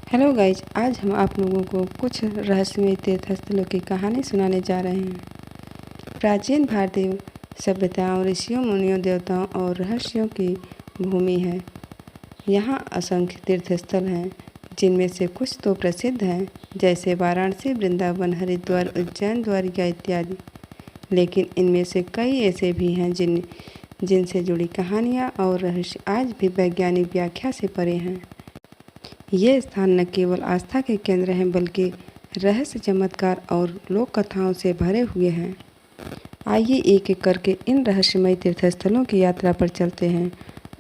Hello guys, आज हम आप लोगों को कुछ रहस्यमय तीर्थस्थलों की कहानी सुनाने जा रहे हैं। प्राचीन भारतीय सभ्यताओं, ऋषियों, मुनियों, देवताओं और रहस्यों की भूमि है। यहाँ असंख्य तीर्थस्थल हैं, जिनमें से कुछ तो प्रसिद्ध हैं, जैसे वाराणसी, वृंदावन, हरिद्वार, उज्जैन, द्वारिका इत्यादि। लेकिन इनमें से कई ऐसे भी हैं जिनसे जुड़ी कहानियाँ और रहस्य आज भी वैज्ञानिक व्याख्या से परे हैं। ये स्थान न केवल आस्था के केंद्र हैं, बल्कि रहस्य, चमत्कार और लोक कथाओं से भरे हुए हैं। आइए एक एक करके इन रहस्यमय तीर्थस्थलों की यात्रा पर चलते हैं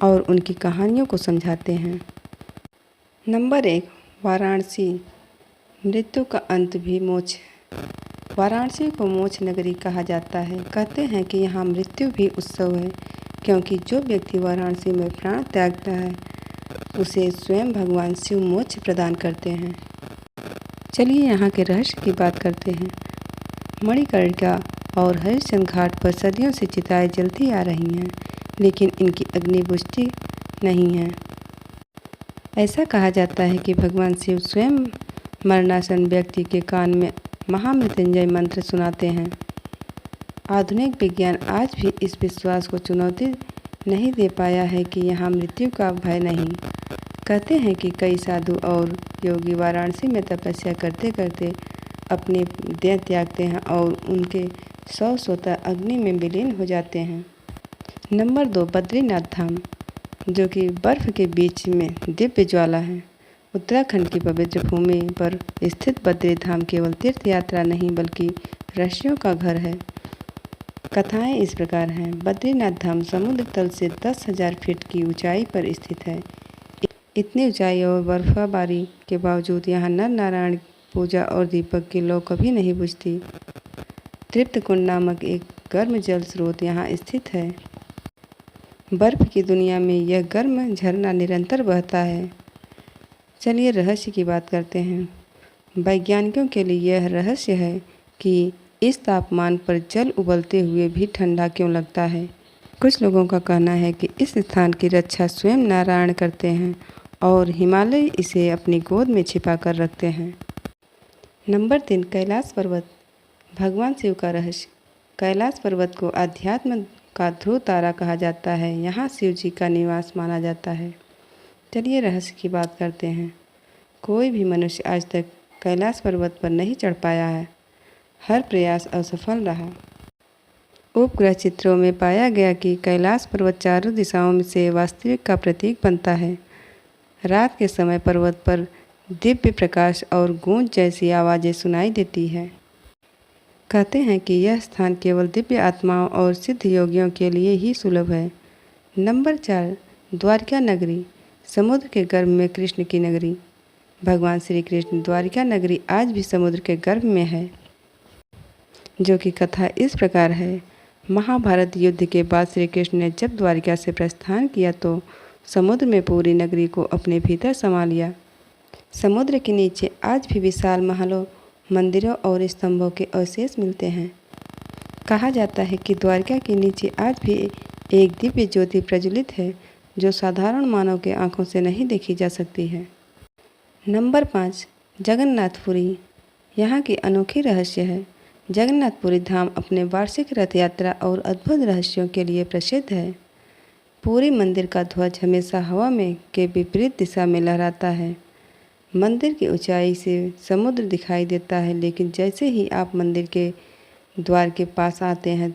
और उनकी कहानियों को समझाते हैं। नंबर 1, वाराणसी। मृत्यु का अंत भी मोक्ष है। वाराणसी को मोक्ष नगरी कहा जाता है। कहते हैं कि यहाँ मृत्यु भी उत्सव है, क्योंकि जो व्यक्ति वाराणसी में प्राण त्यागता है उसे स्वयं भगवान शिव मोक्ष प्रदान करते हैं। चलिए यहाँ के रहस्य की बात करते हैं। मणिकर्णिका और हरिश्चंद्र घाट पर सदियों से चिताएं जलती आ रही हैं, लेकिन इनकी अग्नि बुझती नहीं है। ऐसा कहा जाता है कि भगवान शिव स्वयं मरणासन व्यक्ति के कान में महामृत्युंजय मंत्र सुनाते हैं। आधुनिक विज्ञान आज भी इस विश्वास को चुनौती नहीं दे पाया है कि यहाँ मृत्यु का भय नहीं। कहते हैं कि कई साधु और योगी वाराणसी में तपस्या करते करते अपने देह त्यागते हैं और उनके शव स्वतः अग्नि में विलीन हो जाते हैं। नंबर 2, बद्रीनाथ धाम, जो कि बर्फ के बीच में दिव्य ज्वाला है। उत्तराखंड की पवित्र भूमि पर स्थित बद्री धाम केवल तीर्थ यात्रा नहीं, बल्कि ऋषियों का घर है। कथाएं इस प्रकार हैं। बद्रीनाथ धाम समुद्र तल से 10,000 फीट की ऊंचाई पर स्थित है। इतनी ऊंचाई और बर्फबारी के बावजूद यहाँ नर नारायण पूजा और दीपक की लौ कभी नहीं बुझती। तृप्त कुंड नामक एक गर्म जल स्रोत यहाँ स्थित है। बर्फ की दुनिया में यह गर्म झरना निरंतर बहता है। चलिए रहस्य की बात करते हैं। वैज्ञानिकों के लिए यह रहस्य है कि इस तापमान पर जल उबलते हुए भी ठंडा क्यों लगता है। कुछ लोगों का कहना है कि इस स्थान की रक्षा स्वयं नारायण करते हैं और हिमालय इसे अपनी गोद में छिपा कर रखते हैं। नंबर 3, कैलाश पर्वत, भगवान शिव का रहस्य। कैलाश पर्वत को अध्यात्म का ध्रुव तारा कहा जाता है। यहाँ शिव जी का निवास माना जाता है। चलिए रहस्य की बात करते हैं। कोई भी मनुष्य आज तक कैलाश पर्वत पर नहीं चढ़ पाया है। हर प्रयास असफल रहा। उपग्रह चित्रों में पाया गया कि कैलाश पर्वत चारों दिशाओं में से वास्तविक का प्रतीक बनता है। रात के समय पर्वत पर दिव्य प्रकाश और गूंज जैसी आवाज़ें सुनाई देती है। कहते हैं कि यह स्थान केवल दिव्य आत्माओं और सिद्ध योगियों के लिए ही सुलभ है। नंबर 4, द्वारिका नगरी, समुद्र के गर्भ में कृष्ण की नगरी। भगवान श्री कृष्ण द्वारिका नगरी आज भी समुद्र के गर्भ में है, जो कि कथा इस प्रकार है। महाभारत युद्ध के बाद श्री कृष्ण ने जब द्वारिका से प्रस्थान किया तो समुद्र में पूरी नगरी को अपने भीतर समा लिया। समुद्र के नीचे आज भी विशाल महलों, मंदिरों और स्तंभों के अवशेष मिलते हैं। कहा जाता है कि द्वारिका के नीचे आज भी एक दिव्य ज्योति प्रज्वलित है, जो साधारण मानव के आंखों से नहीं देखी जा सकती है। नंबर 5, जगन्नाथपुरी, यहाँ की अनोखी रहस्य है। जगन्नाथपुरी धाम अपने वार्षिक रथ यात्रा और अद्भुत रहस्यों के लिए प्रसिद्ध है। पूरी मंदिर का ध्वज हमेशा हवा में के विपरीत दिशा में लहराता है। मंदिर की ऊंचाई से समुद्र दिखाई देता है, लेकिन जैसे ही आप मंदिर के द्वार के पास आते हैं,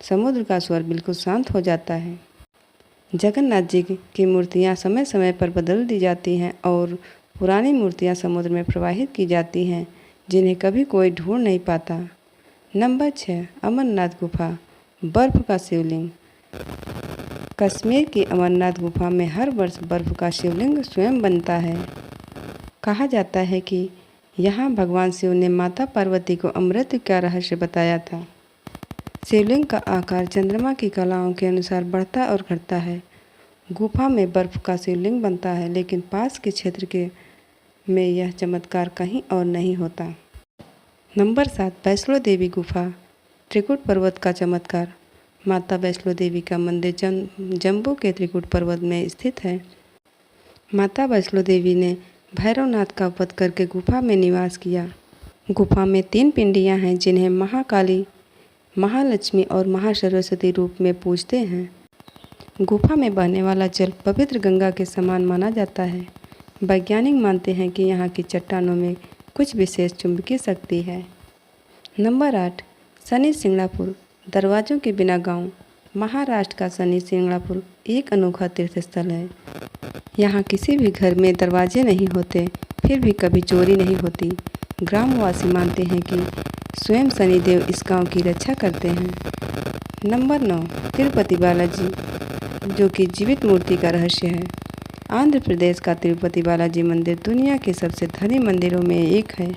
समुद्र का स्वर बिल्कुल शांत हो जाता है। जगन्नाथ जी की मूर्तियाँ समय समय पर बदल दी जाती हैं और पुरानी मूर्तियाँ समुद्र में प्रवाहित की जाती हैं, जिन्हें कभी कोई ढूंढ नहीं पाता। नंबर 6, अमरनाथ गुफा, बर्फ का शिवलिंग। कश्मीर की अमरनाथ गुफा में हर वर्ष बर्फ का शिवलिंग स्वयं बनता है। कहा जाता है कि यहाँ भगवान शिव ने माता पार्वती को अमृत का रहस्य बताया था। शिवलिंग का आकार चंद्रमा की कलाओं के अनुसार बढ़ता और घटता है। गुफा में बर्फ का शिवलिंग बनता है, लेकिन पास के क्षेत्र में यह चमत्कार कहीं और नहीं होता। नंबर 7, वैष्णो देवी गुफा, त्रिकुट पर्वत का चमत्कार। माता वैष्णो देवी का मंदिर जम्मू के त्रिकुट पर्वत में स्थित है। माता वैष्णो देवी ने भैरवनाथ का वध करके गुफा में निवास किया। गुफा में 3 पिंडियाँ हैं जिन्हें महाकाली, महालक्ष्मी और महासरस्वती रूप में पूजते हैं। गुफा में बहने वाला जल पवित्र गंगा के समान माना जाता है। वैज्ञानिक मानते हैं कि यहाँ की चट्टानों में कुछ विशेष चुंबकीय शक्ति है। नंबर 8, शनि सिंगणापुर, दरवाजों के बिना गांव। महाराष्ट्र का शनि सिंगणापुर एक अनोखा तीर्थ स्थल है। यहाँ किसी भी घर में दरवाजे नहीं होते, फिर भी कभी चोरी नहीं होती। ग्रामवासी मानते हैं कि स्वयं शनिदेव इस गांव की रक्षा करते हैं। नंबर 9, तिरुपति बालाजी, जो कि जीवित मूर्ति का रहस्य है। आंध्र प्रदेश का तिरुपति बालाजी मंदिर दुनिया के सबसे धनी मंदिरों में एक है।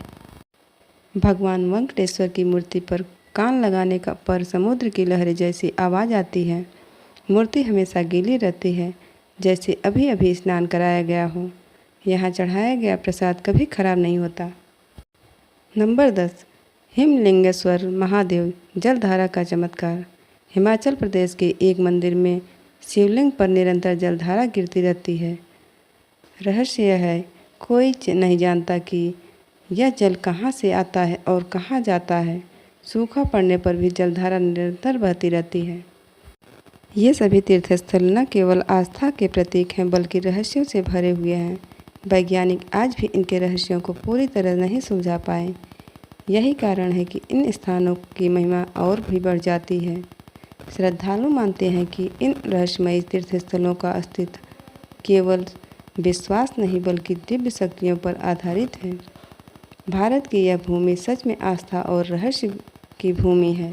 भगवान वेंकटेश्वर की मूर्ति पर कान लगाने पर समुद्र की लहरें जैसी आवाज़ आती है। मूर्ति हमेशा गीली रहती है, जैसे अभी अभी स्नान कराया गया हो। यहाँ चढ़ाया गया प्रसाद कभी खराब नहीं होता। नंबर 10, हिमलिंगेश्वर महादेव, जलधारा का चमत्कार। हिमाचल प्रदेश के एक मंदिर में शिवलिंग पर निरंतर जलधारा गिरती रहती है। रहस्य यह है, कोई नहीं जानता कि यह जल कहाँ से आता है और कहाँ जाता है। सूखा पड़ने पर भी जलधारा निरंतर बहती रहती है। ये सभी तीर्थस्थल न केवल आस्था के प्रतीक हैं बल्कि रहस्यों से भरे हुए हैं। वैज्ञानिक आज भी इनके रहस्यों को पूरी तरह नहीं सुलझा पाए। यही कारण है कि इन स्थानों की महिमा और भी बढ़ जाती है। श्रद्धालु मानते हैं कि इन रहस्यमयी तीर्थस्थलों का अस्तित्व केवल विश्वास नहीं बल्कि दिव्य शक्तियों पर आधारित है। भारत की यह भूमि सच में आस्था और रहस्य की भूमि है।